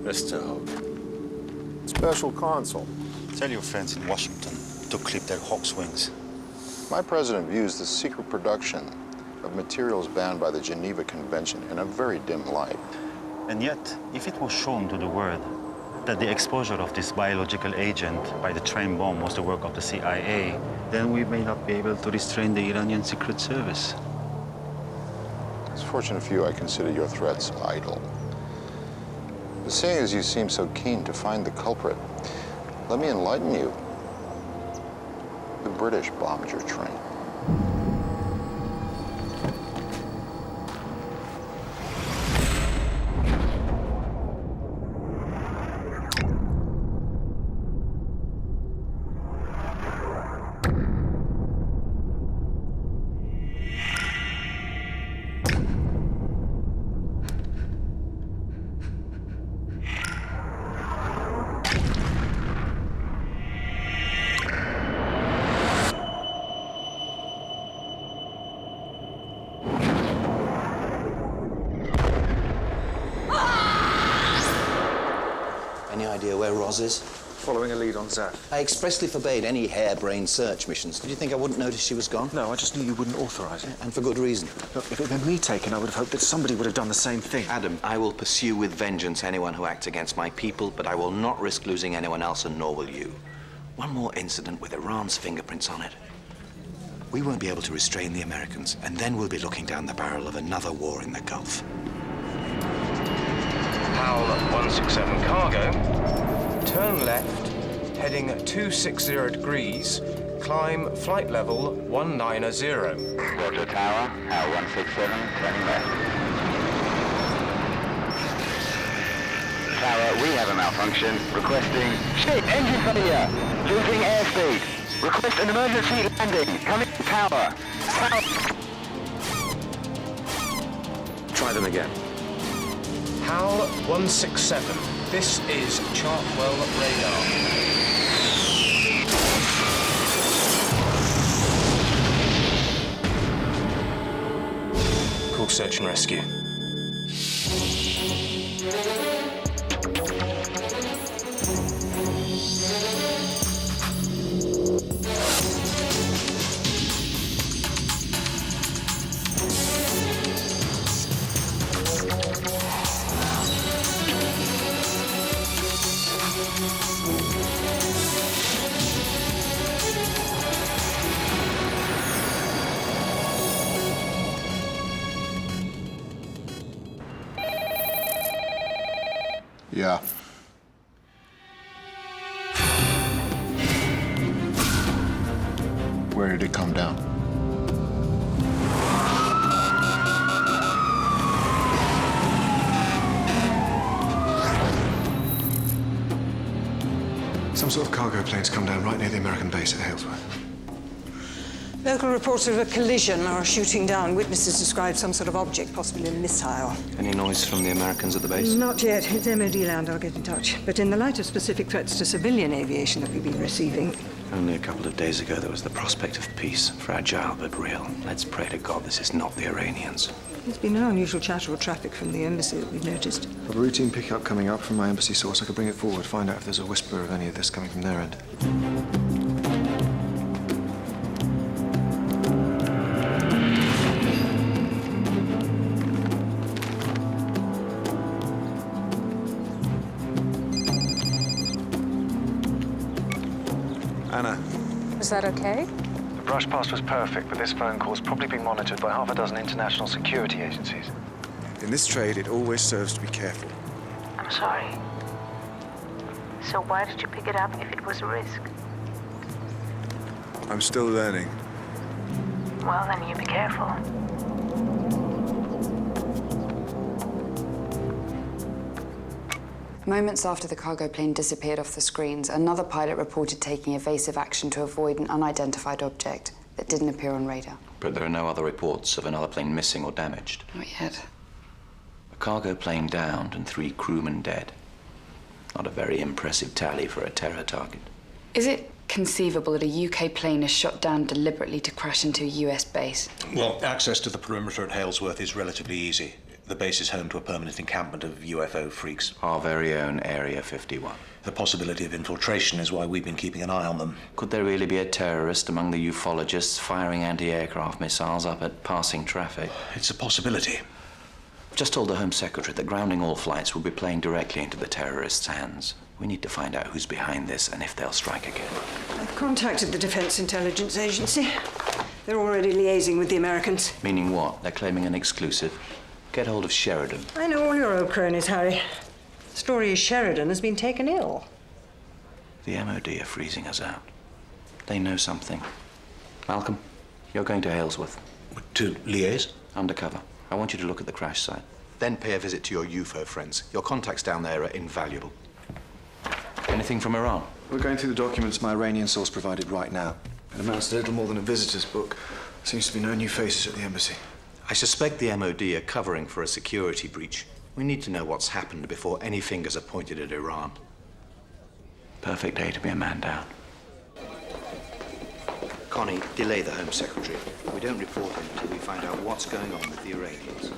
Mr. Hawk. Special Consul. Tell your friends in Washington to clip their hawk's wings. My president views the secret production of materials banned by the Geneva Convention in a very dim light. And yet, if it was shown to the world that the exposure of this biological agent by the train bomb was the work of the CIA, then we may not be able to restrain the Iranian Secret Service. It's fortunate for you I consider your threats idle. But seeing as you seem so keen to find the culprit, let me enlighten you. The British bombed your train. Any idea where Roz is? Following a lead on Zaf. I expressly forbade any harebrained search missions. Did you think I wouldn't notice she was gone? No, I just knew you wouldn't authorize it. And for good reason. Look, if it had been me taken, I would have hoped that somebody would have done the same thing. Adam, I will pursue with vengeance anyone who acts against my people, but I will not risk losing anyone else, and nor will you. One more incident with Iran's fingerprints on it. We won't be able to restrain the Americans, and then we'll be looking down the barrel of another war in the Gulf. HAL 167 cargo. Turn left, heading 260 degrees, climb flight level 190. Roger, Tower. HAL 167, turning left. Tower, we have a malfunction. Requesting... Shit! Engine failure! Losing airspeed. Request an emergency landing. Coming to Tower. Tower. Try them again. HAL 167. This is Chartwell radar. Call search and rescue. Yeah. Where did it come down? Some sort of cargo plane's come down right near the American base at Halesworth. Local reports of a collision or a shooting down. Witnesses described some sort of object, possibly a missile. Any noise from the Americans at the base? Not yet. It's MOD land. I'll get in touch. But in the light of specific threats to civilian aviation that we've been receiving... Only a couple of days ago, there was the prospect of peace. Fragile, but real. Let's pray to God this is not the Iranians. There's been no unusual chatter or traffic from the embassy that we've noticed. I have a routine pickup coming up from my embassy source. I could bring it forward, find out if there's a whisper of any of this coming from their end. Anna. Was that okay? The brush past was perfect, but this phone call's probably been monitored by half a dozen international security agencies. In this trade, it always serves to be careful. I'm sorry. So why did you pick it up if it was a risk? I'm still learning. Well, then you be careful. Moments after the cargo plane disappeared off the screens, another pilot reported taking evasive action to avoid an unidentified object that didn't appear on radar. But there are no other reports of another plane missing or damaged. Not yet. A cargo plane downed and 3 crewmen dead. Not a very impressive tally for a terror target. Is it conceivable that a UK plane is shot down deliberately to crash into a US base? Well, access to the perimeter at Halesworth is relatively easy. The base is home to a permanent encampment of UFO freaks. Our very own Area 51. The possibility of infiltration is why we've been keeping an eye on them. Could there really be a terrorist among the ufologists firing anti-aircraft missiles up at passing traffic? It's a possibility. Just told the Home Secretary that grounding all flights will be playing directly into the terrorists' hands. We need to find out who's behind this and if they'll strike again. I've contacted the Defense Intelligence Agency. They're already liaising with the Americans. Meaning what? They're claiming an exclusive? Get hold of Sheridan. I know all your old cronies, Harry. The story is Sheridan has been taken ill. The MOD are freezing us out. They know something. Malcolm, you're going to Halesworth. To liaise? Undercover. I want you to look at the crash site. Then pay a visit to your UFO friends. Your contacts down there are invaluable. Anything from Iran? We're going through the documents my Iranian source provided right now. It amounts to little more than a visitor's book. Seems to be no new faces at the embassy. I suspect the MOD are covering for a security breach. We need to know what's happened before any fingers are pointed at Iran. Perfect day to be a man down. Connie, delay the Home Secretary. We don't report him until we find out what's going on with the Iranians.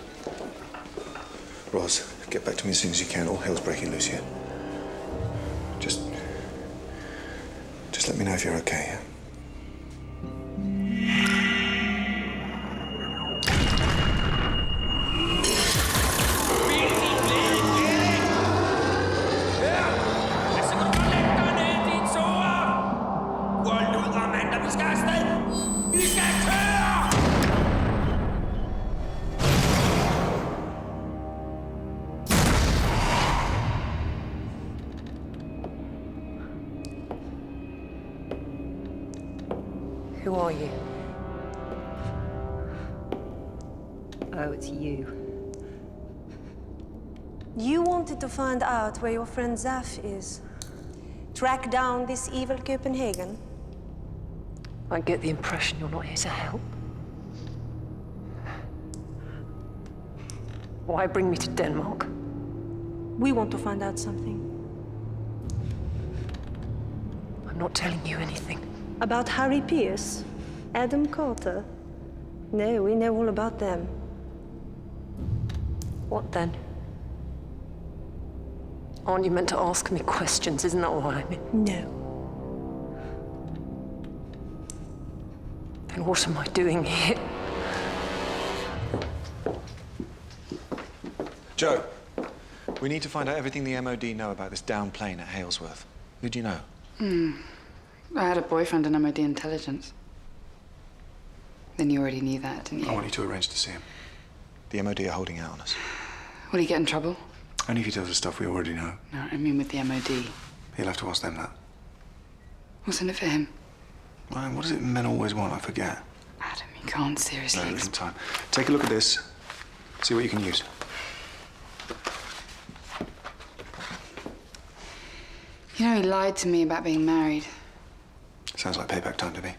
Roz, get back to me as soon as you can. All hell's breaking loose here. Just let me know if you're okay, yeah? Who are you? Oh, it's you. You wanted to find out where your friend Zaf is. Track down this evil Copenhagen. I get the impression you're not here to help. Why bring me to Denmark? We want to find out something. I'm not telling you anything. About Harry Pierce? Adam Carter? No, we know all about them. What then? Aren't you meant to ask me questions? Isn't that what I mean? No. Then what am I doing here? Joe, we need to find out everything the MOD know about this downed plane at Halesworth. Who do you know? I had a boyfriend in MOD intelligence. Then you already knew that, didn't you? I want you to arrange to see him. The MOD are holding out on us. Will he get in trouble? Only if he tells us stuff we already know. No, I mean with the MOD. He'll have to ask them that. What's in it for him? Ryan, what is it men always want? I forget. Adam, you can't seriously... No, there isn't time. Take a look at this. See what you can use. You know, he lied to me about being married. Sounds like payback time to me.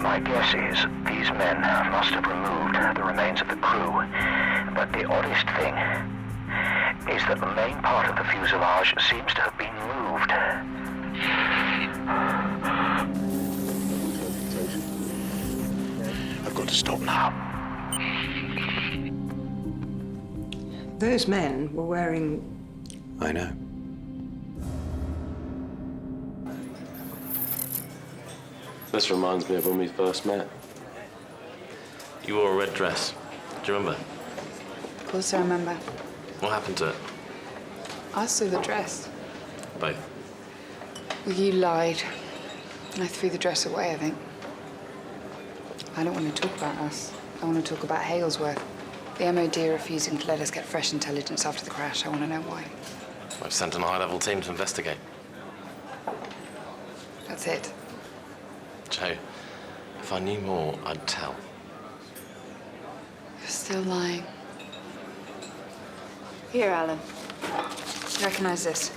My guess is these men must have removed the remains of the crew. But the oddest thing is that the main part of the fuselage seems to have been moved. I've got to stop now. Those men were wearing... I know. This reminds me of when we first met. You wore a red dress. Do you remember? Of course I remember. What happened to it? I saw the dress. Both. Well, you lied. I threw the dress away, I think. I don't want to talk about us. I want to talk about Halesworth. The MOD are refusing to let us get fresh intelligence after the crash. I want to know why. I've sent an high-level team to investigate. That's it. Joe, if I knew more, I'd tell. You're still lying. Here, Alan. You recognize this?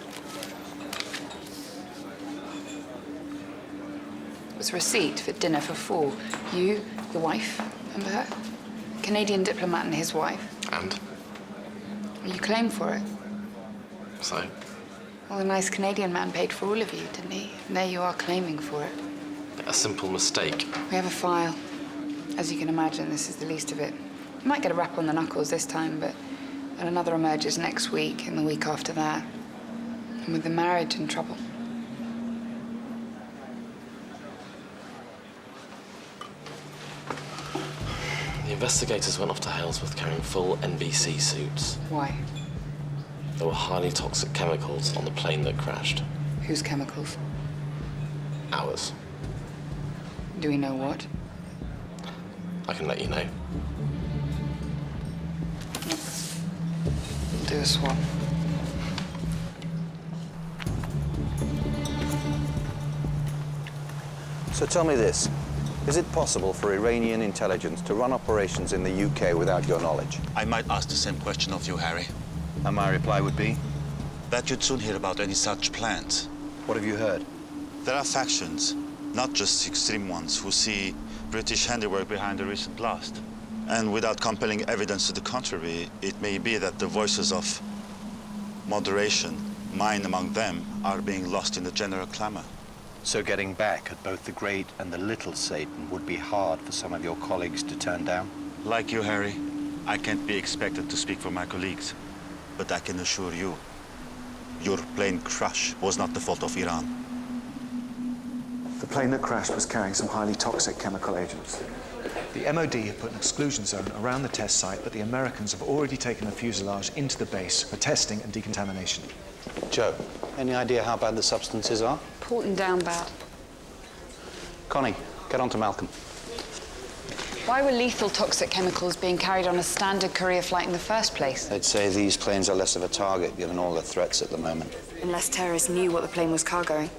It was a receipt for dinner for 4. You, your wife, remember her? Canadian diplomat and his wife. And? You claimed for it. So? Well, the nice Canadian man paid for all of you, didn't he? And there you are claiming for it. A simple mistake. We have a file. As you can imagine, this is the least of it. We might get a rap on the knuckles this time, but and another emerges next week and the week after that. And with the marriage in trouble. The investigators went off to Halesworth carrying full NBC suits. Why? There were highly toxic chemicals on the plane that crashed. Whose chemicals? Ours. Do we know what? I can let you know. We'll do a swap. So tell me this. Is it possible for Iranian intelligence to run operations in the UK without your knowledge? I might ask the same question of you, Harry. And my reply would be? That you'd soon hear about any such plans. What have you heard? There are factions, not just extreme ones, who see British handiwork behind the recent blast. And without compelling evidence to the contrary, it may be that the voices of moderation, mine among them, are being lost in the general clamor. So getting back at both the great and the little Satan would be hard for some of your colleagues to turn down? Like you, Harry, I can't be expected to speak for my colleagues. But I can assure you, your plane crash was not the fault of Iran. The plane that crashed was carrying some highly toxic chemical agents. The MOD have put an exclusion zone around the test site, but the Americans have already taken the fuselage into the base for testing and decontamination. Joe, any idea how bad the substances are? Porton down bad. Connie, get on to Malcolm. Why were lethal toxic chemicals being carried on a standard courier flight in the first place? I'd say these planes are less of a target, given all the threats at the moment. Unless terrorists knew what the plane was cargoing.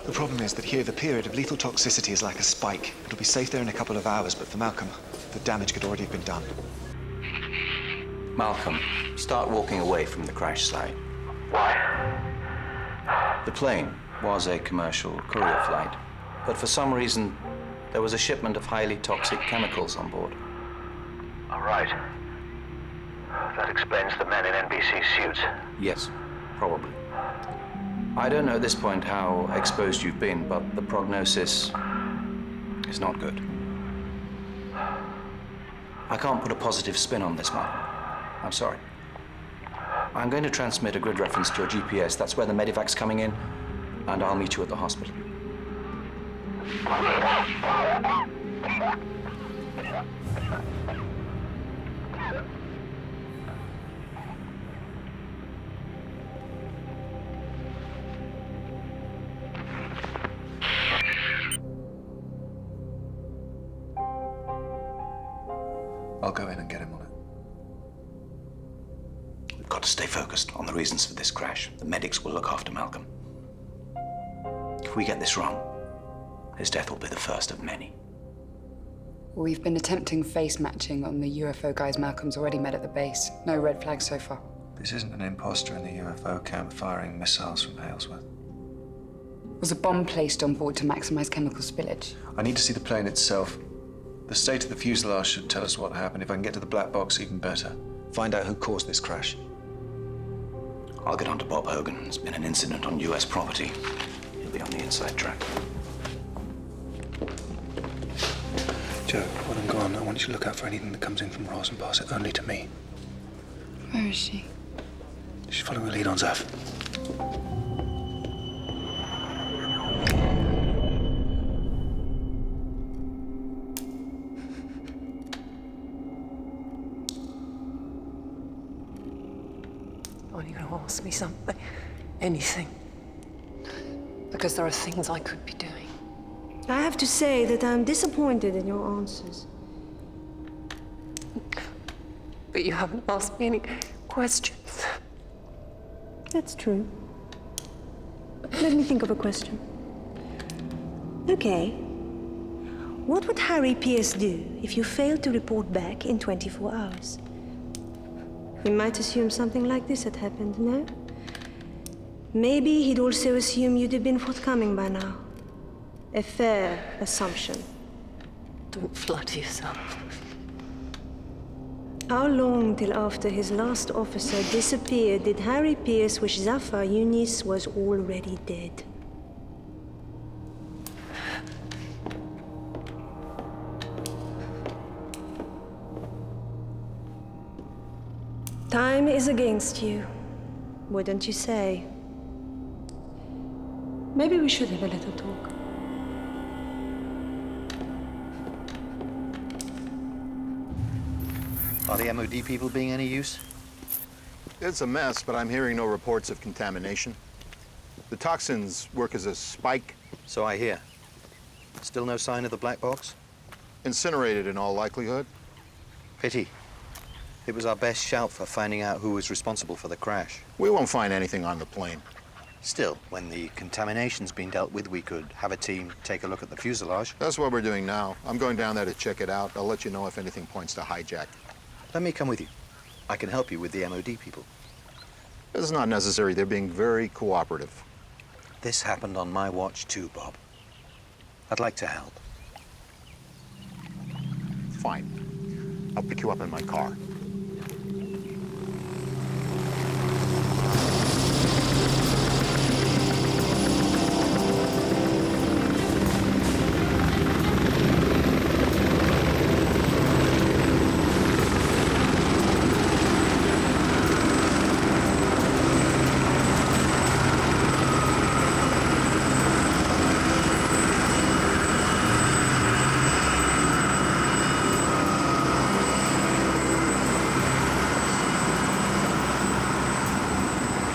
The problem is that here the period of lethal toxicity is like a spike. It'll be safe there in a couple of hours, but for Malcolm, the damage could already have been done. Malcolm, start walking away from the crash site. Why? The plane was a commercial courier flight, but for some reason, there was a shipment of highly toxic chemicals on board. All right. That explains the men in NBC suits. Yes, probably. I don't know at this point how exposed you've been, but the prognosis is not good. I can't put a positive spin on this, Malcolm. I'm sorry. I'm going to transmit a grid reference to your GPS. That's where the medevac's coming in, and I'll meet you at the hospital. I'll go in and get him on it. We've got to stay focused on the reasons for this crash. The medics will look after Malcolm. If we get this wrong, his death will be the first of many. We've been attempting face matching on the UFO guys Malcolm's already met at the base. No red flags so far. This isn't an imposter in the UFO camp firing missiles from Halesworth. Was a bomb placed on board to maximize chemical spillage? I need to see the plane itself. The state of the fuselage should tell us what happened. If I can get to the black box, even better. Find out who caused this crash. I'll get on to Bob Hogan. There's been an incident on US property. He'll be on the inside track. Joe, while I'm gone, I want you to look out for anything that comes in from Ross and pass it only to me. Where is she? She's following the lead on Zaf. Are you going to ask me something? Anything? Because there are things I could be doing. I have to say that I'm disappointed in your answers. But you haven't asked me any questions. That's true. Let me think of a question. Okay. What would Harry Pierce do if you failed to report back in 24 hours? He might assume something like this had happened, no? Maybe he'd also assume you'd have been forthcoming by now. A fair assumption. Don't flatter yourself. How long till after his last officer disappeared did Harry Pierce wish Zafar Yunis was already dead? Time is against you, wouldn't you say? Maybe we should have a little talk. Are the MOD people being any use? It's a mess, but I'm hearing no reports of contamination. The toxins work as a spike. So I hear. Still no sign of the black box? Incinerated in all likelihood. Pity. It was our best shout for finding out who was responsible for the crash. We won't find anything on the plane. Still, when the contamination's been dealt with, we could have a team take a look at the fuselage. That's what we're doing now. I'm going down there to check it out. I'll let you know if anything points to hijack. Let me come with you. I can help you with the MOD people. It's not necessary. They're being very cooperative. This happened on my watch too, Bob. I'd like to help. Fine. I'll pick you up in my car.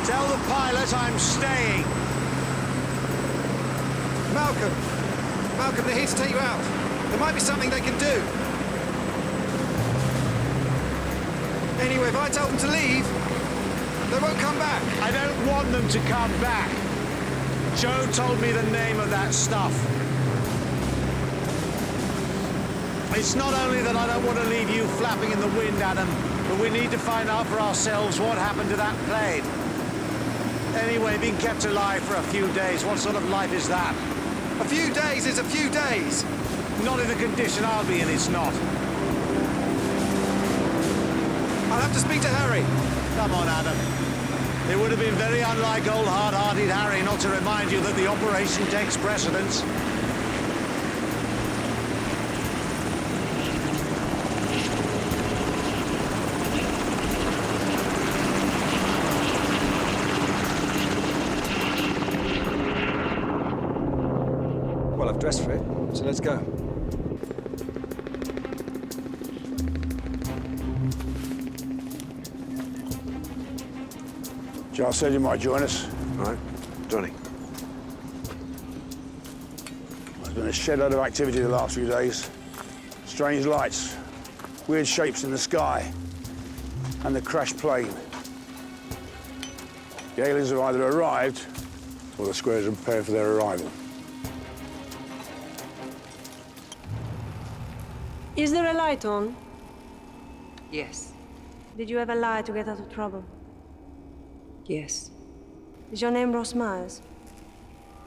Tell the pilot I'm staying. Malcolm! Malcolm, they're here to take you out. There might be something they can do. Anyway, if I tell them to leave, they won't come back. I don't want them to come back. Joe told me the name of that stuff. It's not only that I don't want to leave you flapping in the wind, Adam, but we need to find out for ourselves what happened to that plane. Anyway, being kept alive for a few days, what sort of life is that? A few days is a few days. Not in the condition I'll be in, it's not. I'll have to speak to Harry. Come on, Adam. It would have been very unlike old hard-hearted Harry not to remind you that the operation takes precedence. Well, I've dressed for it, so let's go. Giles said you might join us. All right. Johnny. There's been a shed load of activity the last few days. Strange lights, weird shapes in the sky, and the crashed plane. The aliens have either arrived, or the squares are prepared for their arrival. Is there a light on? Yes. Did you ever lie to get out of trouble? Yes. Is your name Ross Myers?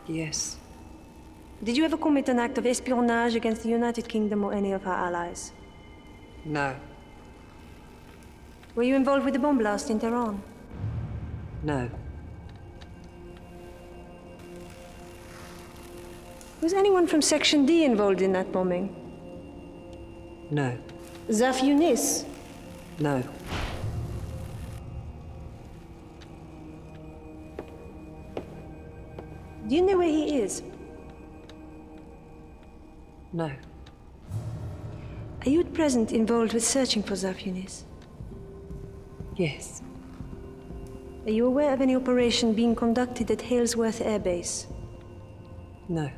Yes. Did you ever commit an act of espionage against the United Kingdom or any of our allies? No. Were you involved with the bomb blast in Tehran? No. Was anyone from Section D involved in that bombing? No. Zaf Yunis? No. Do you know where he is? No. Are you at present involved with searching for Zaf Yunis? Yes. Are you aware of any operation being conducted at Halesworth Air Base? No.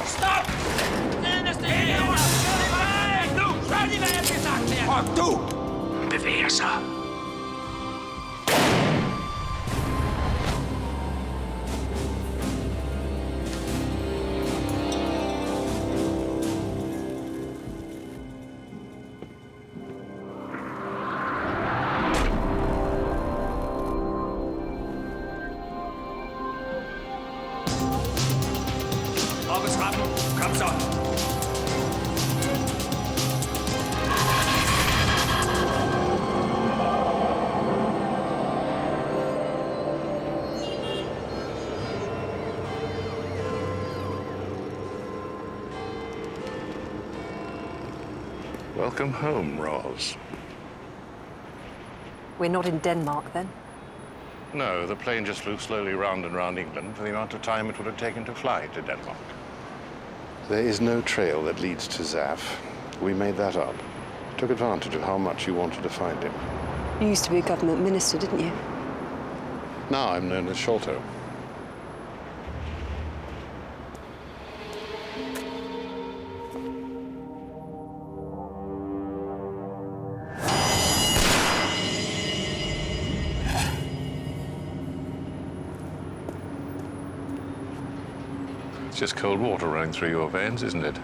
Stopp! Og du bevæger sig. trappen. Kom så. Welcome home, Roz. We're not in Denmark, then? No, the plane just flew slowly round and round England for the amount of time it would have taken to fly to Denmark. There is no trail that leads to Zaf. We made that up. Took advantage of how much you wanted to find him. You used to be a government minister, didn't you? Now I'm known as Sholto. It's just cold water running through your veins, isn't it?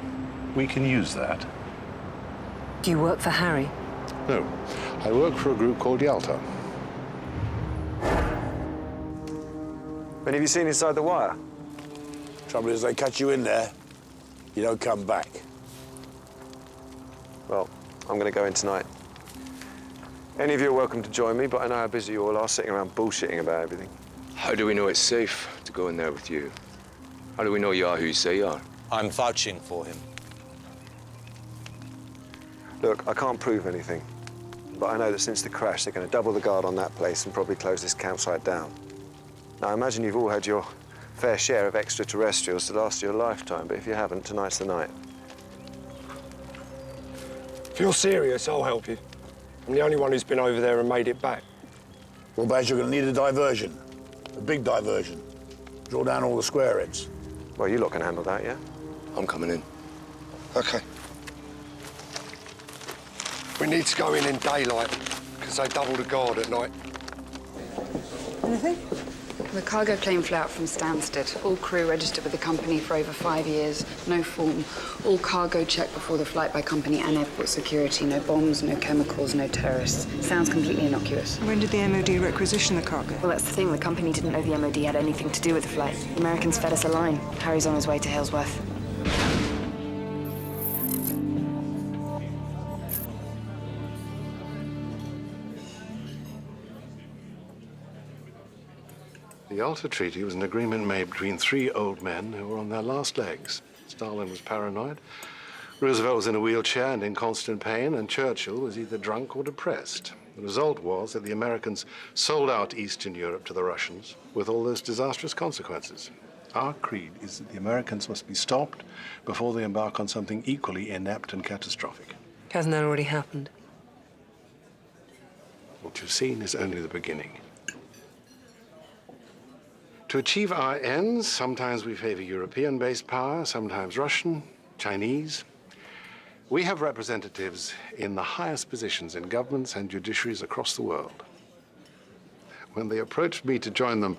We can use that. Do you work for Harry? No, I work for a group called Yalta. Many of you seen inside the wire? Trouble is, they cut you in there, you don't come back. Well, I'm going to go in tonight. Any of you are welcome to join me, but I know how busy you all are sitting around bullshitting about everything. How do we know it's safe to go in there with you? How do we know you are who you say you are? I'm vouching for him. Look, I can't prove anything, but I know that since the crash, they're going to double the guard on that place and probably close this campsite down. Now, I imagine you've all had your fair share of extraterrestrials to last your lifetime, but if you haven't, tonight's the night. If you're serious, I'll help you. I'm the only one who's been over there and made it back. Well, Baz, you're going to need a diversion. A big diversion. Draw down all the square heads. Well, you lot can handle that, yeah? I'm coming in. OK. We need to go in daylight, because they double the guard at night. Anything? The cargo plane flew out from Stansted. All crew registered with the company for over 5 years. No form. All cargo checked before the flight by company and airport security. No bombs, no chemicals, no terrorists. Sounds completely innocuous. When did the MOD requisition the cargo? Well, that's the thing. The company didn't know the MOD had anything to do with the flight. The Americans fed us a line. Harry's on his way to Halesworth. The Yalta Treaty was an agreement made between three old men who were on their last legs. Stalin was paranoid, Roosevelt was in a wheelchair and in constant pain, and Churchill was either drunk or depressed. The result was that the Americans sold out Eastern Europe to the Russians with all those disastrous consequences. Our creed is that the Americans must be stopped before they embark on something equally inept and catastrophic. Hasn't that already happened? What you've seen is only the beginning. To achieve our ends, sometimes we favor European-based power, sometimes Russian, Chinese. We have representatives in the highest positions in governments and judiciaries across the world. When they approached me to join them,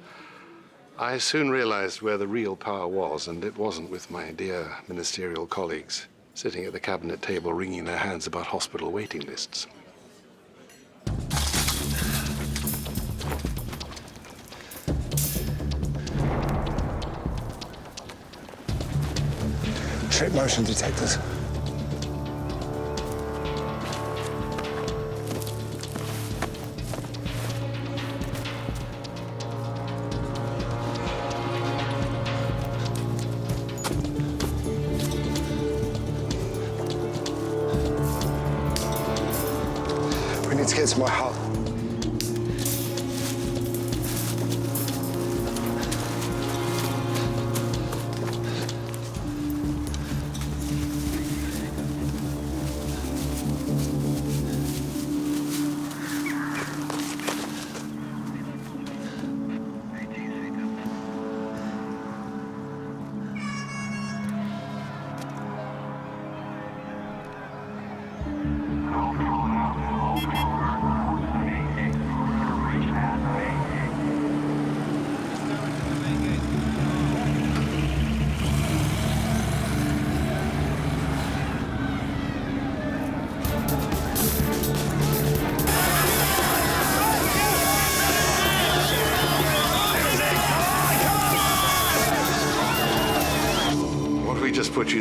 I soon realized where the real power was, and it wasn't with my dear ministerial colleagues sitting at the cabinet table wringing their hands about hospital waiting lists. Check motion detectors. We need to get to my hut.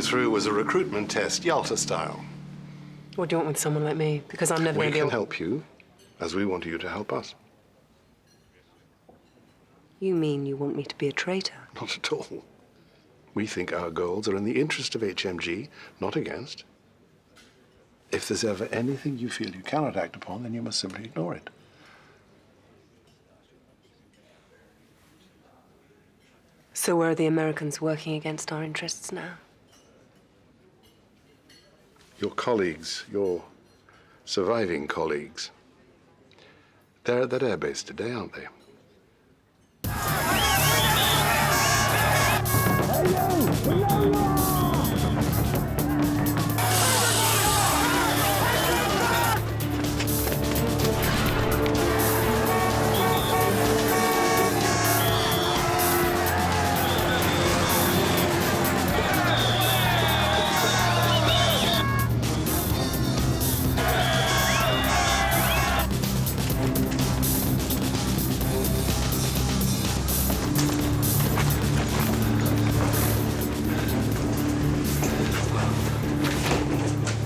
through was a recruitment test, Yalta style. What do you want with someone like me? Because I'm never We going to be can able... help you, as we want you to help us. You mean you want me to be a traitor? Not at all. We think our goals are in the interest of HMG, not against. If there's ever anything you feel you cannot act upon, then you must simply ignore it. So where are the Americans working against our interests now? Your colleagues, your surviving colleagues, they're at that airbase today, aren't they?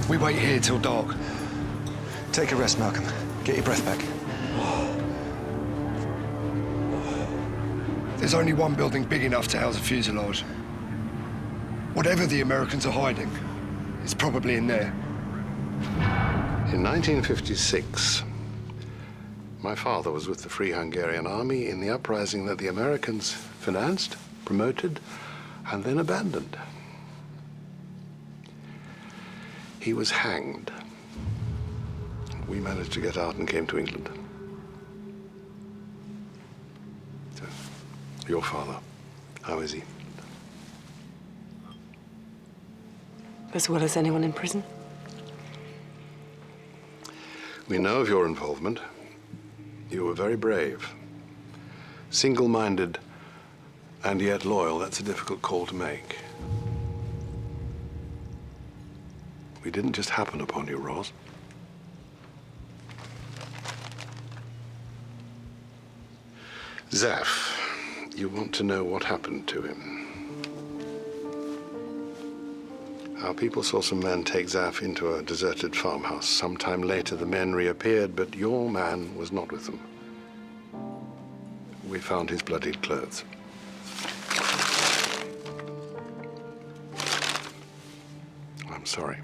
We wait here till dark. Take a rest, Malcolm. Get your breath back. There's only one building big enough to house a fuselage. Whatever the Americans are hiding, it's probably in there. In 1956, my father was with the Free Hungarian Army in the uprising that the Americans financed, promoted, and then abandoned. He was hanged. We managed to get out and came to England. So, your father, how is he? As well as anyone in prison? We know of your involvement. You were very brave. Single-minded and yet loyal. That's a difficult call to make. We didn't just happen upon you, Ross. Zaf, you want to know what happened to him. Our people saw some men take Zaf into a deserted farmhouse. Sometime later, the men reappeared, but your man was not with them. We found his bloodied clothes. I'm sorry.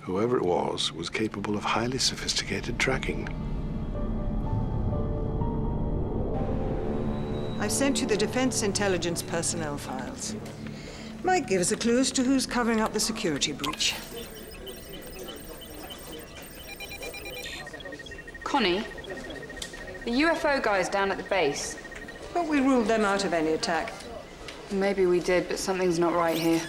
Whoever it was capable of highly sophisticated tracking. I've sent you the Defense Intelligence personnel files. Might give us a clue as to who's covering up the security breach. Connie, the UFO guys down at the base. But we ruled them out of any attack. Maybe we did, but something's not right here.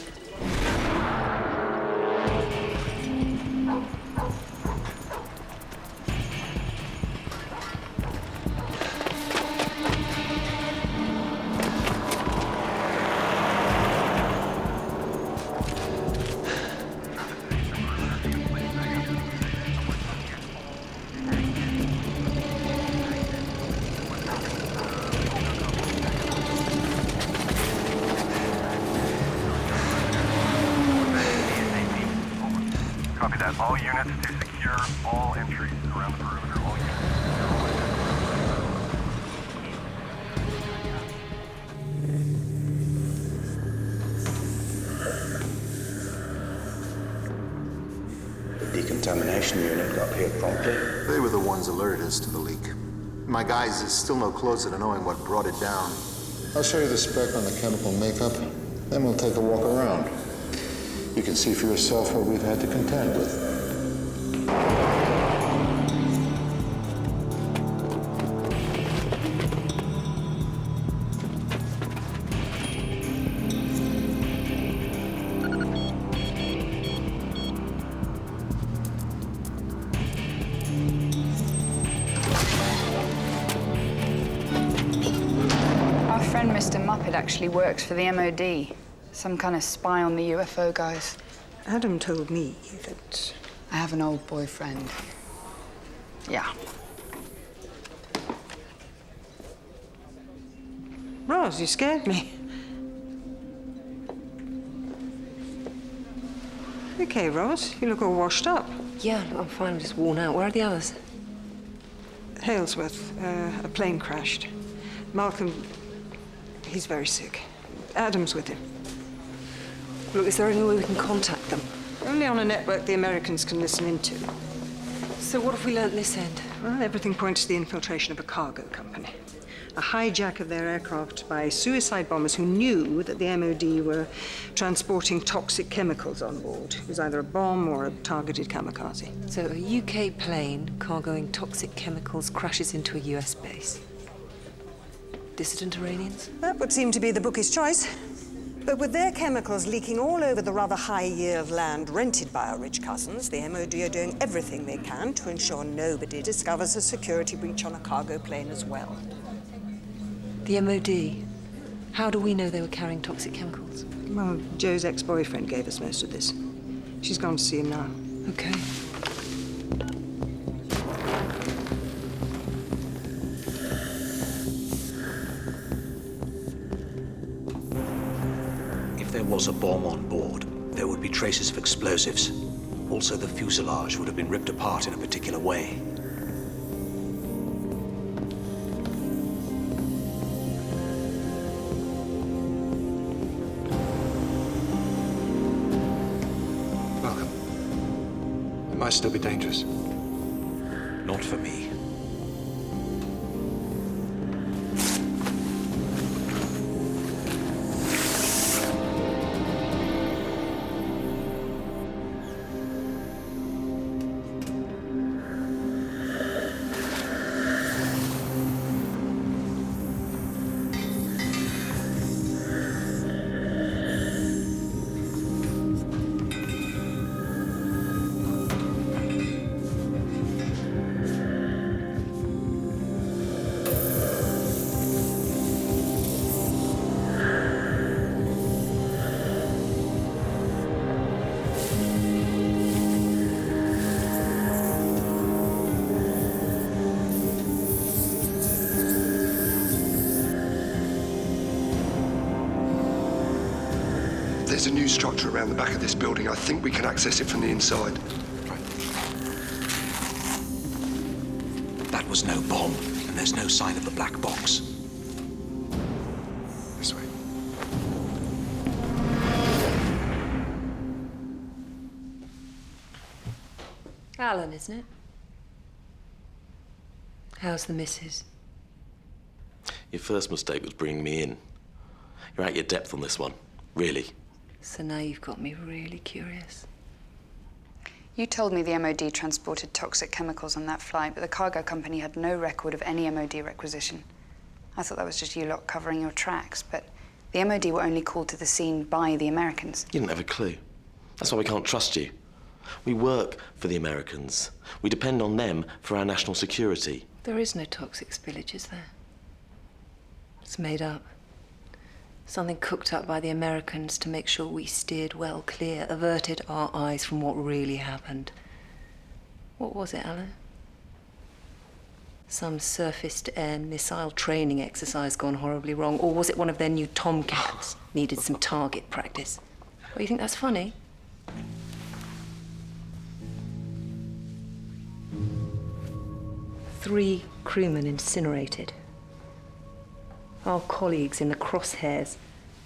Copy that. All units to secure all entries around the perimeter. All units. The decontamination unit got here promptly. They were the ones alerted us to the leak. My guys is still no closer to knowing what brought it down. I'll show you the spec on the chemical makeup, then we'll take a walk around. You can see for yourself what we've had to contend with. Our friend Mr. Muppet actually works for the MOD. Some kind of spy on the UFO guys. Adam told me that... I have an old boyfriend. Yeah. Roz, you scared me. Okay, Ross, you look all washed up. Yeah, I'm fine. I'm just worn out. Where are the others? Halesworth, a plane crashed. Malcolm, he's very sick. Adam's with him. Look, is there any way we can contact them? Only on a network the Americans can listen into. So what have we learnt this end? Well, everything points to the infiltration of a cargo company. A hijack of their aircraft by suicide bombers who knew that the MOD were transporting toxic chemicals on board. It was either a bomb or a targeted kamikaze. So a UK plane cargoing toxic chemicals crashes into a US base. Dissident Iranians? That would seem to be the bookie's choice. But with their chemicals leaking all over the rather high yield land rented by our rich cousins, the MOD are doing everything they can to ensure nobody discovers a security breach on a cargo plane as well. The MOD? How do we know they were carrying toxic chemicals? Well, Joe's ex-boyfriend gave us most of this. She's gone to see him now. Okay. If there was a bomb on board, there would be traces of explosives. Also, the fuselage would have been ripped apart in a particular way. Might still be dangerous. Not for me. There's a new structure around the back of this building. I think we can access it from the inside. That was no bomb, and there's no sign of the black box. This way. Alan, isn't it? How's the missus? Your first mistake was bringing me in. You're at your depth on this one, really. So now you've got me really curious. You told me the MOD transported toxic chemicals on that flight, but the cargo company had no record of any MOD requisition. I thought that was just you lot covering your tracks, but the MOD were only called to the scene by the Americans. You didn't have a clue. That's why we can't trust you. We work for the Americans. We depend on them for our national security. There is no toxic spillage, is there? It's made up. Something cooked up by the Americans to make sure we steered well clear, averted our eyes from what really happened. What was it, Alan? Some surface-to-air missile training exercise gone horribly wrong? Or was it one of their new Tomcats? Needed some target practice. What, you think that's funny? Three crewmen incinerated. Our colleagues in the crosshairs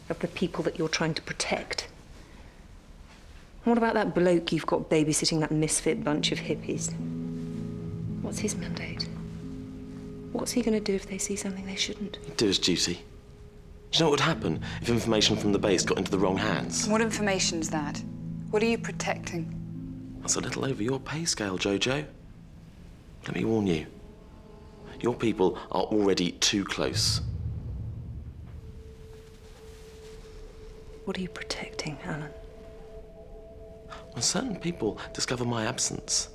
of the people that you're trying to protect. What about that bloke you've got babysitting that misfit bunch of hippies? What's his mandate? What's he going to do if they see something they shouldn't? He'd do his duty. Do you know what would happen if information from the base got into the wrong hands? What information's that? What are you protecting? That's a little over your pay scale, Jojo. Let me warn you. Your people are already too close. What are you protecting, Alan? When certain people discover my absence,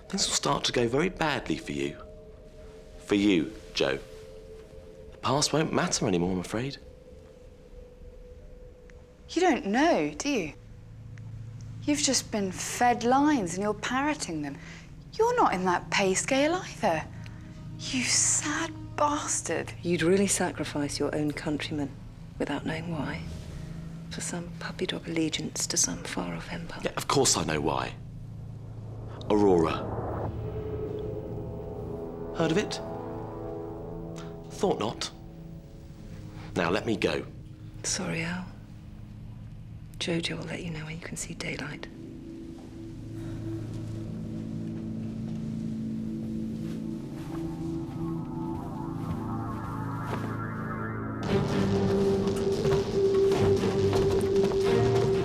things will start to go very badly for you. For you, Joe. The past won't matter anymore, I'm afraid. You don't know, do you? You've just been fed lines and you're parroting them. You're not in that pay scale either. You sad bastard. You'd really sacrifice your own countrymen without knowing why? For some puppy dog allegiance to some far-off empire. Yeah, of course I know why. Aurora. Heard of it? Thought not. Now let me go. Sorry, Al. Jojo will let you know when you can see daylight.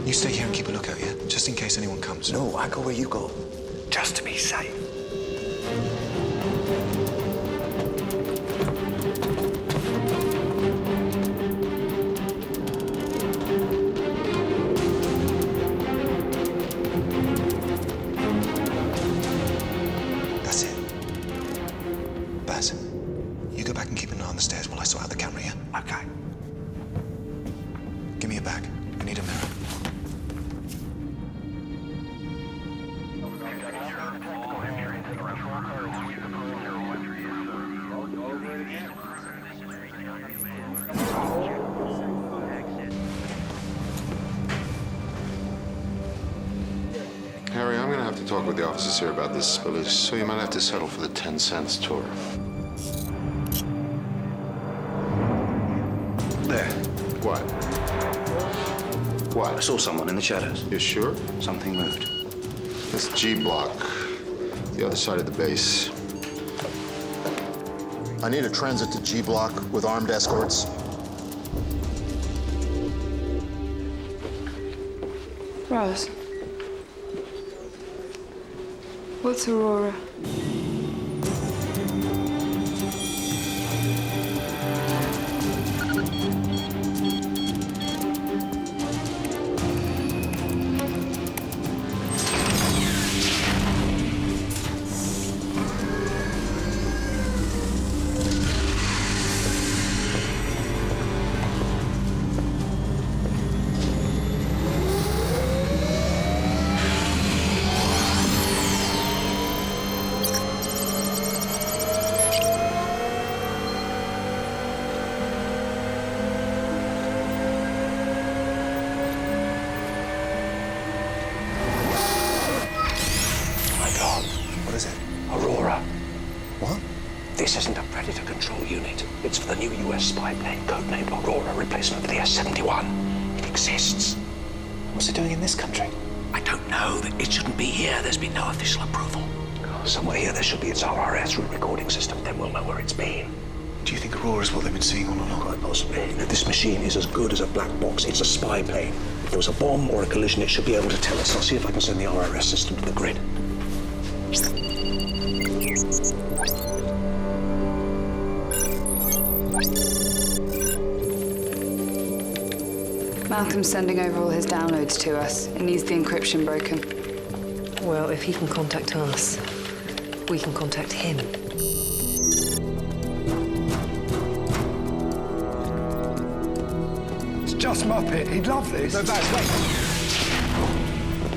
You stay here and keep a lookout, yeah? Just in case anyone comes. No, I go where you go. Just to be safe. That's it. Baz, you go back and keep an eye on the stairs while I sort out the camera, yeah? Okay. Give me a bag. I need a mirror. Harry, I'm gonna have to talk with the officers here about this spillage, so you might have to settle for the 10 cents tour. There. What? What? I saw someone in the shadows. You sure? Something moved. That's G block, the other side of the base. I need a transit to G block with armed escorts. Ross. What's Aurora? What is it? Aurora. What? This isn't a Predator control unit. It's for the new US spy plane, codenamed Aurora, replacement for the S-71. It exists. What's it doing in this country? I don't know. It shouldn't be here. There's been no official approval. Somewhere here there should be its RRS route recording system. Then we'll know where it's been. Do you think Aurora's what they've been seeing all along? Quite possibly. This machine is as good as a black box. It's a spy plane. If there was a bomb or a collision, it should be able to tell us. I'll see if I can send the RRS system to the grid. Malcolm's sending over all his downloads to us. It needs the encryption broken. Well, if he can contact us, we can contact him. It's just Muppet. He'd love this. No, Baz, wait.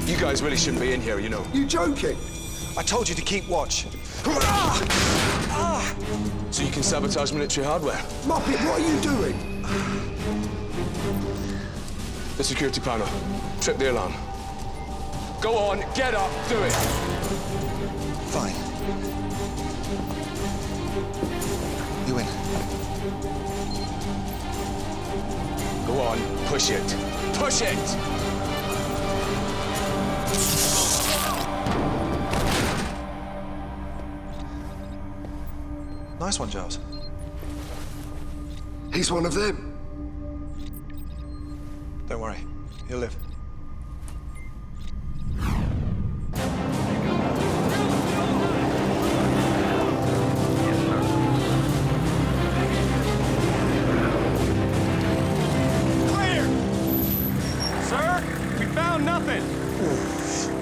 You guys really shouldn't be in here, you know. You joking? I told you to keep watch. So you can sabotage military hardware? Muppet, what are you doing? The security panel. Trip the alarm. Go on, get up, do it. Fine. You win. Go on, push it. Push it! Nice one, Giles. He's one of them. Don't worry. He'll live.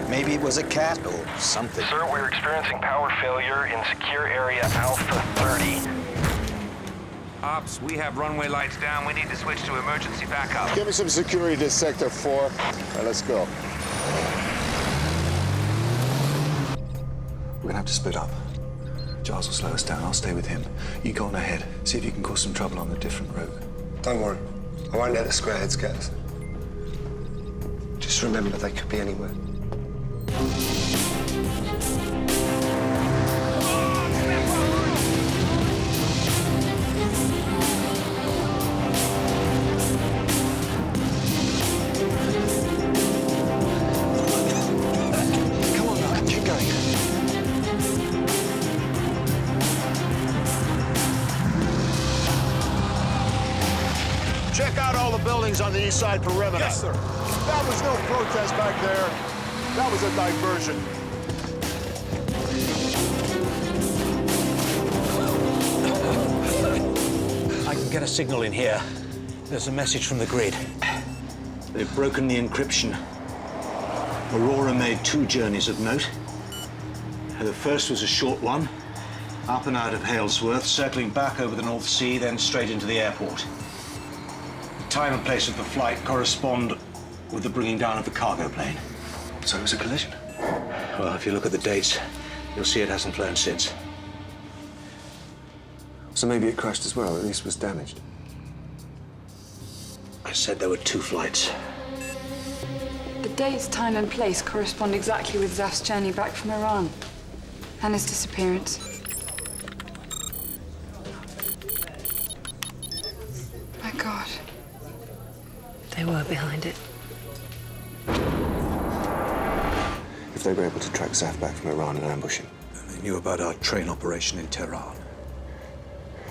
Maybe it was a cat or something. Sir, we're experiencing power failure in secure area Alpha 30. Ops, we have runway lights down. We need to switch to emergency backup. Give me some security to Sector 4. All right, let's go. We're gonna have to split up. Giles will slow us down. I'll stay with him. You go on ahead. See if you can cause some trouble on a different route. Don't worry. I won't let the squareheads get us. Just remember, they could be anywhere. Check out all the buildings on the east side perimeter. Yes, sir. That was no protest back there. That was a diversion. I can get a signal in here. There's a message from the grid. They've broken the encryption. Aurora made 2 journeys of note. The first was a short one, up and out of Halesworth, circling back over the North Sea, then straight into the airport. The time and place of the flight correspond with the bringing down of the cargo plane. So it was a collision? Well, if you look at the dates, you'll see it hasn't flown since. So maybe it crashed as well, at least was damaged. I said there were 2 flights. The dates, time, and place correspond exactly with Zaf's journey back from Iran and his disappearance. My God. They were behind it. If they were able to track Zaf back from Iran and ambush him. They knew about our train operation in Tehran.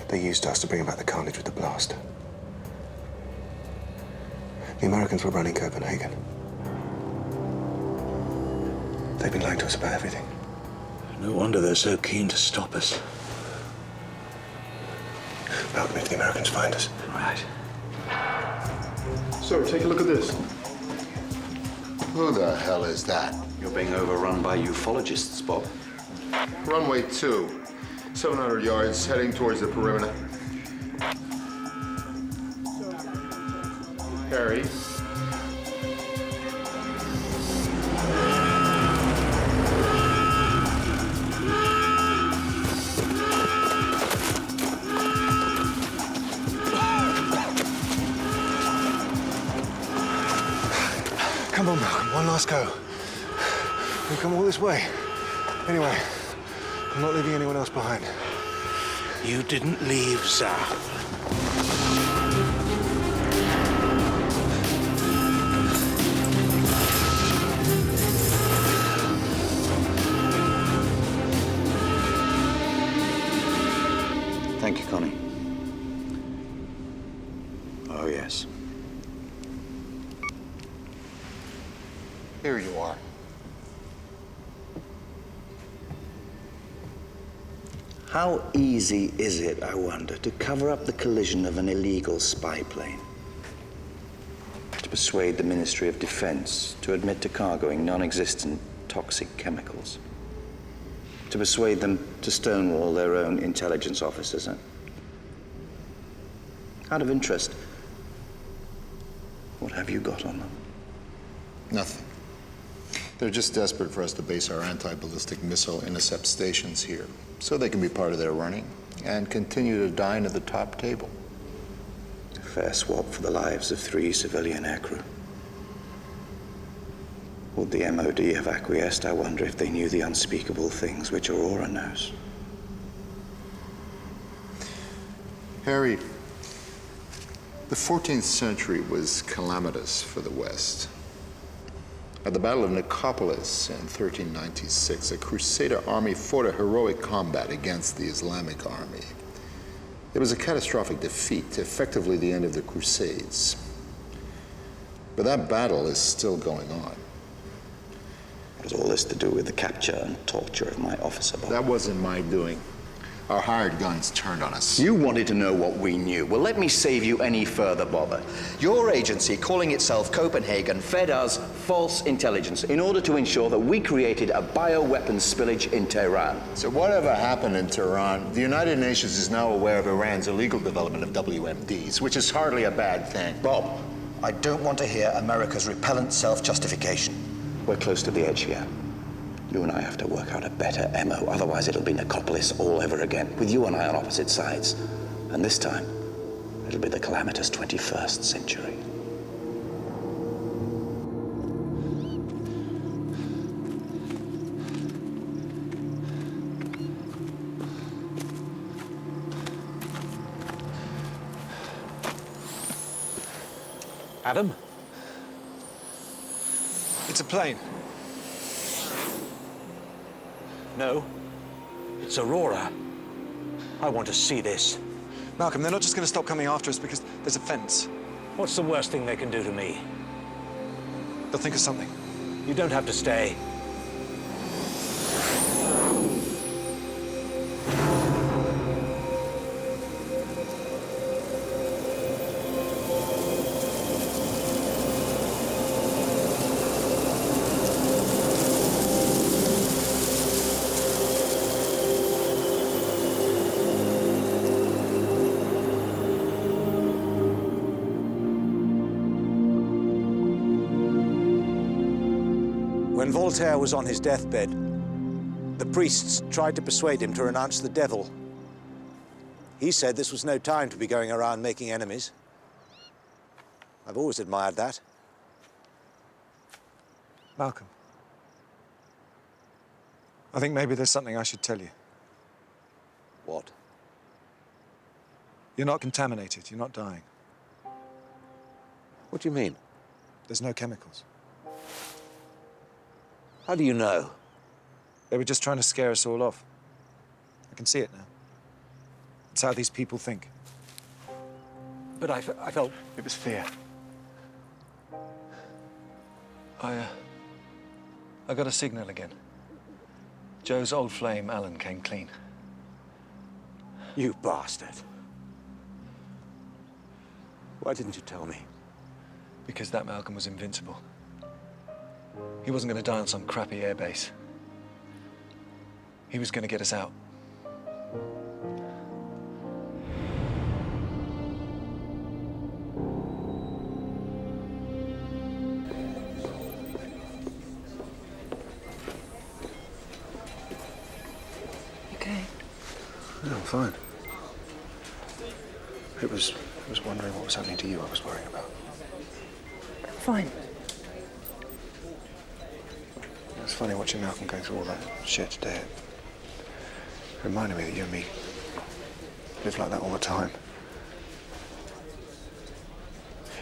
They used us to bring about the carnage with the blast. The Americans were running Copenhagen. They've been lying to us about everything. No wonder they're so keen to stop us. Malcolm, if the Americans find us. Right. Sir, take a look at this. Who the hell is that? You're being overrun by ufologists, Bob. Runway 2, 700 yards, heading towards the perimeter. Harry. Come on, Malcolm, one last go. We've come all this way. Anyway, I'm not leaving anyone else behind. You didn't leave Zaf. Thank you, Connie. Oh, yes. Here you are. How easy is it, I wonder, to cover up the collision of an illegal spy plane? To persuade the Ministry of Defense to admit to cargoing non-existent toxic chemicals? To persuade them to stonewall their own intelligence officers? Out of interest, what have you got on them? Nothing. They're just desperate for us to base our anti-ballistic missile intercept stations here, so they can be part of their running and continue to dine at the top table. A fair swap for the lives of 3 civilian aircrew. Would the MOD have acquiesced, I wonder, if they knew the unspeakable things which Aurora knows? Harry, the 14th century was calamitous for the West. At the Battle of Nicopolis in 1396, a Crusader army fought a heroic combat against the Islamic army. It was a catastrophic defeat, effectively the end of the Crusades. But that battle is still going on. What has all this to do with the capture and torture of my officer, Bob? That wasn't my doing. Our hired guns turned on us. You wanted to know what we knew. Well, let me save you any further bother. Your agency, calling itself Copenhagen, fed us false intelligence in order to ensure that we created a bioweapons spillage in Tehran. So whatever happened in Tehran, the United Nations is now aware of Iran's illegal development of WMDs, which is hardly a bad thing. Bob, I don't want to hear America's repellent self-justification. We're close to the edge here. You and I have to work out a better MO, otherwise it'll be Nicopolis all over again, with you and I on opposite sides. And this time, it'll be the calamitous 21st century. Adam? It's a plane. No. It's Aurora. I want to see this. Malcolm, they're not just going to stop coming after us because there's a fence. What's the worst thing they can do to me? They'll think of something. You don't have to stay. When Voltaire was on his deathbed, the priests tried to persuade him to renounce the devil. He said this was no time to be going around making enemies. I've always admired that. Malcolm, I think maybe there's something I should tell you. What? You're not contaminated. You're not dying. What do you mean? There's no chemicals. How do you know? They were just trying to scare us all off. I can see it now. It's how these people think. But I felt... It was fear. I got a signal again. Joe's old flame, Alan, came clean. You bastard. Why didn't you tell me? Because that Malcolm was invincible. He wasn't going to die on some crappy airbase. He was going to get us out. Okay. Yeah, I'm fine. I was wondering what was happening to you I was worrying about. Fine. It's funny watching Malcolm go through all that shit today. It reminded me that you and me live like that all the time.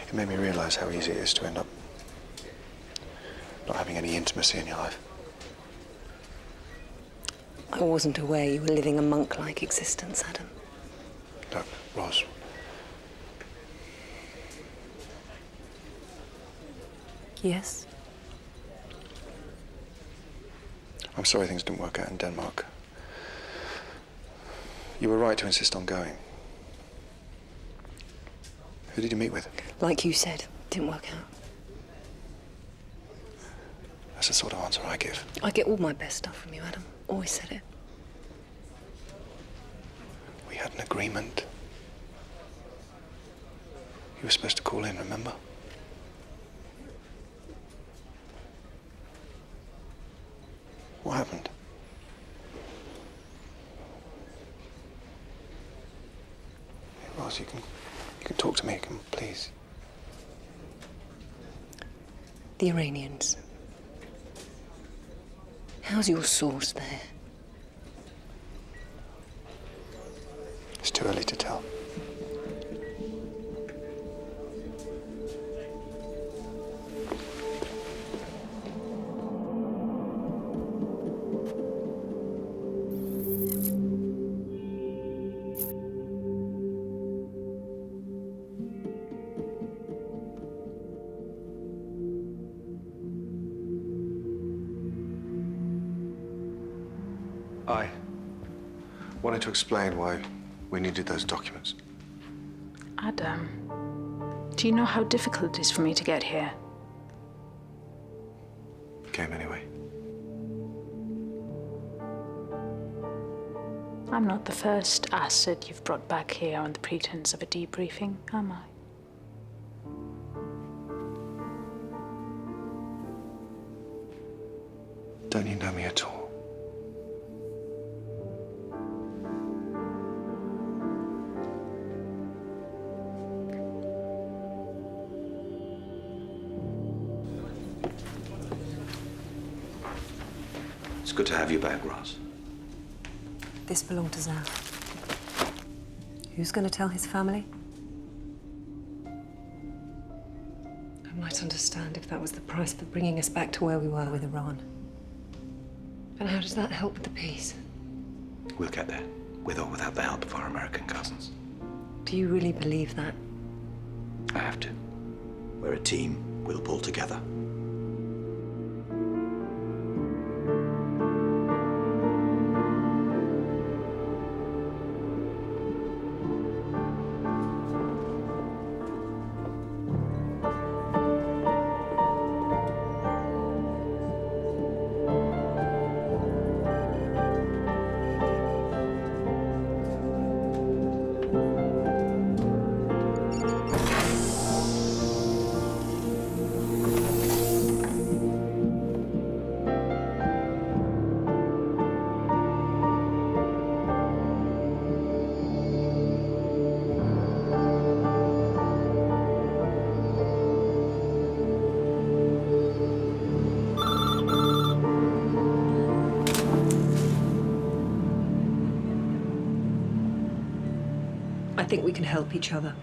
It made me realize how easy it is to end up not having any intimacy in your life. I wasn't aware you were living a monk-like existence, Adam. Look, Roz. Yes? I'm sorry things didn't work out in Denmark. You were right to insist on going. Who did you meet with? Like you said, didn't work out. That's the sort of answer I give. I get all my best stuff from you, Adam. Always said it. We had an agreement. You were supposed to call in, remember? What happened? Hey, Roz, you can talk to me, please. The Iranians. How's your source there? It's too early to tell. I wanted to explain why we needed those documents. Adam, do you know how difficult it is for me to get here? Came anyway. I'm not the first asset you've brought back here on the pretense of a debriefing, am I? Don't you know me at all? It's good to have you back, Roz. This belonged to Zaf. Who's going to tell his family? might understand if that was the price for bringing us back to where we were with Iran. And how does that help with the peace? We'll get there, with or without the help of our American cousins. Do you really believe that? I have to. We're a team. We'll pull together. I think we can help each other.